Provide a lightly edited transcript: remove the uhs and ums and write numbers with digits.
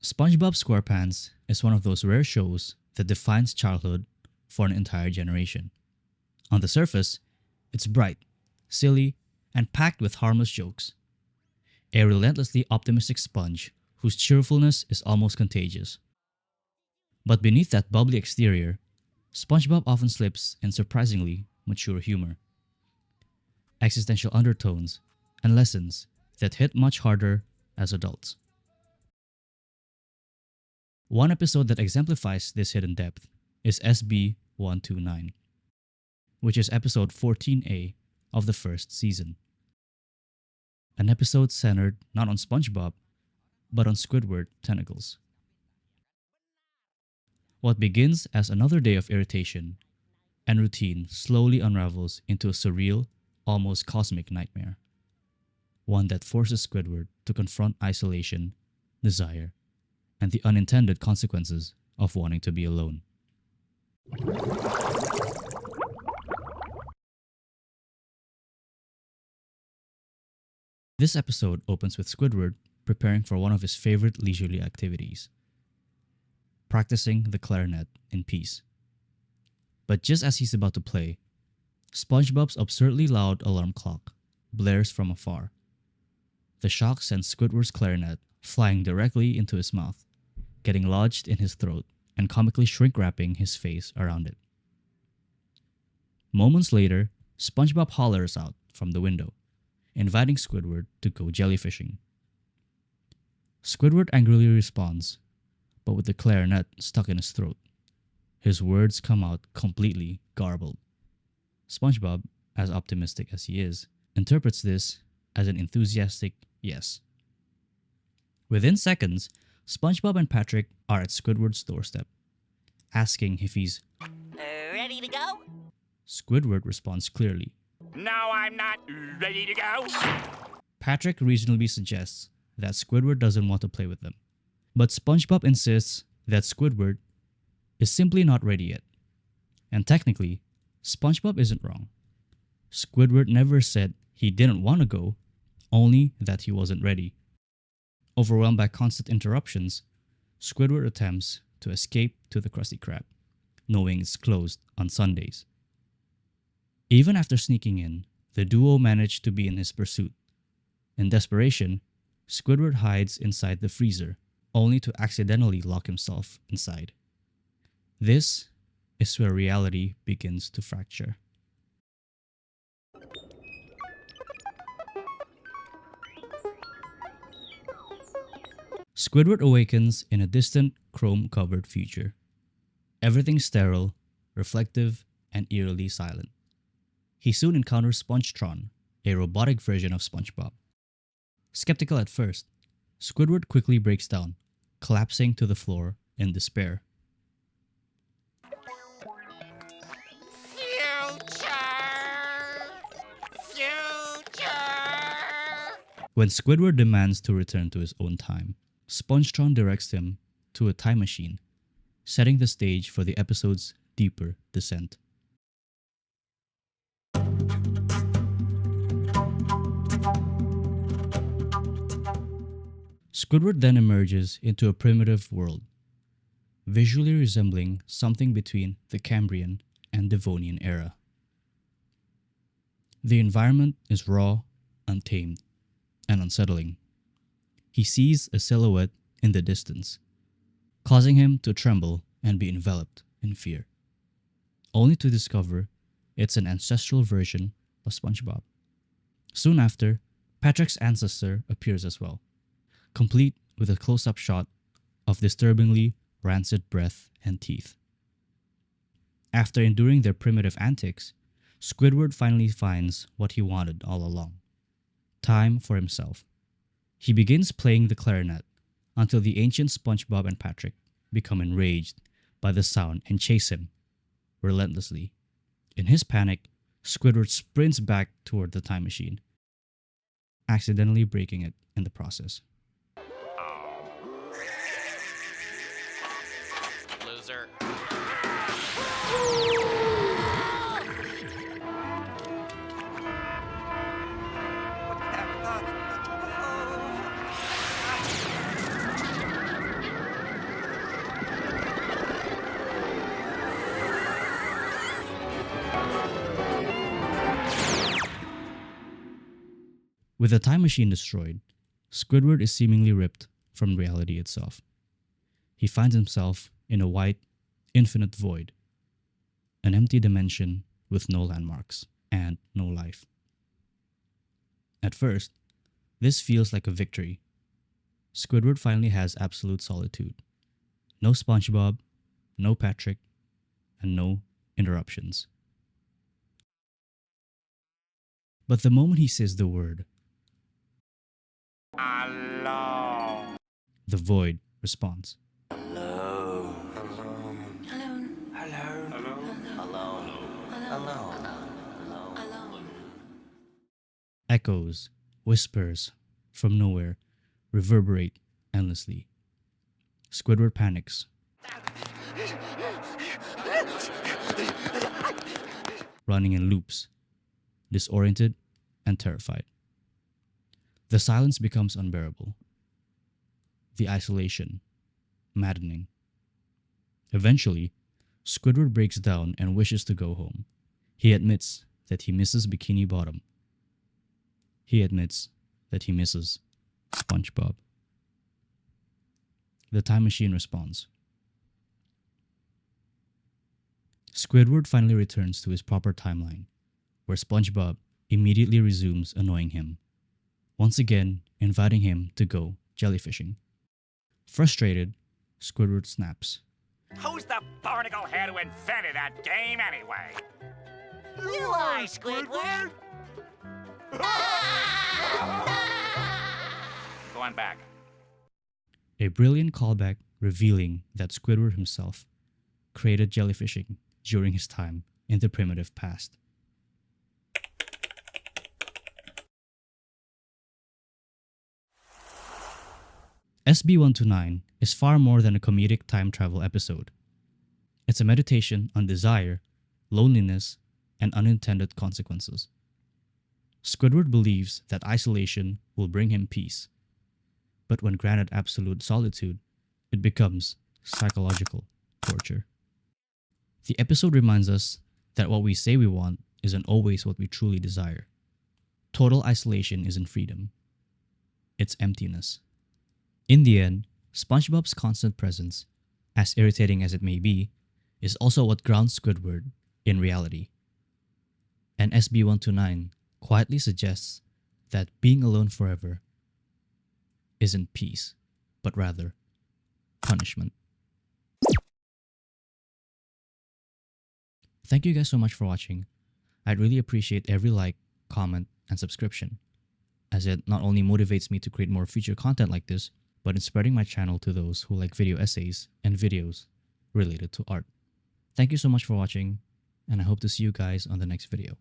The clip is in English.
SpongeBob SquarePants is one of those rare shows that defines childhood for an entire generation. On the surface, it's bright, silly, and packed with harmless jokes. A relentlessly optimistic sponge whose cheerfulness is almost contagious. But beneath that bubbly exterior, SpongeBob often slips in surprisingly mature humor, existential undertones, and lessons that hit much harder as adults. One episode that exemplifies this hidden depth is SB 129, which is episode 14A of the first season. An episode centered not on SpongeBob, but on Squidward tentacles. What begins as another day of irritation and routine slowly unravels into a surreal, almost cosmic nightmare. One that forces Squidward to confront isolation, desire, and the unintended consequences of wanting to be alone. This episode opens with Squidward preparing for one of his favorite leisurely activities, practicing the clarinet in peace. But just as he's about to play, SpongeBob's absurdly loud alarm clock blares from afar. The shock sends Squidward's clarinet flying directly into his mouth, getting lodged in his throat and comically shrink-wrapping his face around it. Moments later, SpongeBob hollers out from the window, inviting Squidward to go jellyfishing. Squidward angrily responds, but with the clarinet stuck in his throat. His words come out completely garbled. SpongeBob, as optimistic as he is, interprets this as an enthusiastic yes. Within seconds, SpongeBob and Patrick are at Squidward's doorstep, asking if he's ready to go? Squidward responds clearly. No, I'm not ready to go. Patrick reasonably suggests that Squidward doesn't want to play with them, but SpongeBob insists that Squidward is simply not ready yet. And technically, SpongeBob isn't wrong. Squidward never said he didn't want to go, only that he wasn't ready. Overwhelmed by constant interruptions, Squidward attempts to escape to the Krusty Krab, knowing it's closed on Sundays. Even after sneaking in, the duo manage to be in his pursuit. In desperation, Squidward hides inside the freezer, only to accidentally lock himself inside. This is where reality begins to fracture. Squidward awakens in a distant, chrome-covered future. Everything sterile, reflective, and eerily silent. He soon encounters Spongetron, a robotic version of SpongeBob. Skeptical at first, Squidward quickly breaks down, collapsing to the floor in despair. When Squidward demands to return to his own time, Spongetron directs him to a time machine, setting the stage for the episode's deeper descent. Squidward then emerges into a primitive world, visually resembling something between the Cambrian and Devonian era. The environment is raw, untamed, and unsettling. He sees a silhouette in the distance, causing him to tremble and be enveloped in fear, only to discover it's an ancestral version of SpongeBob. Soon after, Patrick's ancestor appears as well, complete with a close-up shot of disturbingly rancid breath and teeth. After enduring their primitive antics, Squidward finally finds what he wanted all along: time for himself. He begins playing the clarinet until the ancient SpongeBob and Patrick become enraged by the sound and chase him relentlessly. In his panic, Squidward sprints back toward the time machine, accidentally breaking it in the process. Loser. With the time machine destroyed, Squidward is seemingly ripped from reality itself. He finds himself in a white, infinite void, an empty dimension with no landmarks and no life. At first, this feels like a victory. Squidward finally has absolute solitude. No Spongebob, no Patrick, and no interruptions. But the moment he says the word, Alone. the void responds. Alone. Alone. Alone. Alone. Alone. Alone. Alone. Alone. Echoes, whispers from nowhere reverberate endlessly. Squidward panics, running in loops, disoriented and terrified. The silence becomes unbearable. The isolation, maddening. Eventually, Squidward breaks down and wishes to go home. He admits that he misses Bikini Bottom. He admits that he misses SpongeBob. The time machine responds. Squidward finally returns to his proper timeline, where SpongeBob immediately resumes annoying him, once again inviting him to go jellyfishing. Frustrated, Squidward snaps. Who's the barnacle head who invented that game anyway? You are, Squidward! Going back. A brilliant callback revealing that Squidward himself created jellyfishing during his time in the primitive past. SB129 is far more than a comedic time travel episode. It's a meditation on desire, loneliness, and unintended consequences. Squidward believes that isolation will bring him peace, but when granted absolute solitude, it becomes psychological torture. The episode reminds us that what we say we want isn't always what we truly desire. Total isolation isn't freedom, it's emptiness. In the end, SpongeBob's constant presence, as irritating as it may be, is also what grounds Squidward in reality. And SB129 quietly suggests that being alone forever isn't peace, but rather punishment. Thank you guys so much for watching. I'd really appreciate every like, comment, and subscription, as it not only motivates me to create more future content like this, but in spreading my channel to those who like video essays and videos related to art. Thank you so much for watching, and I hope to see you guys on the next video.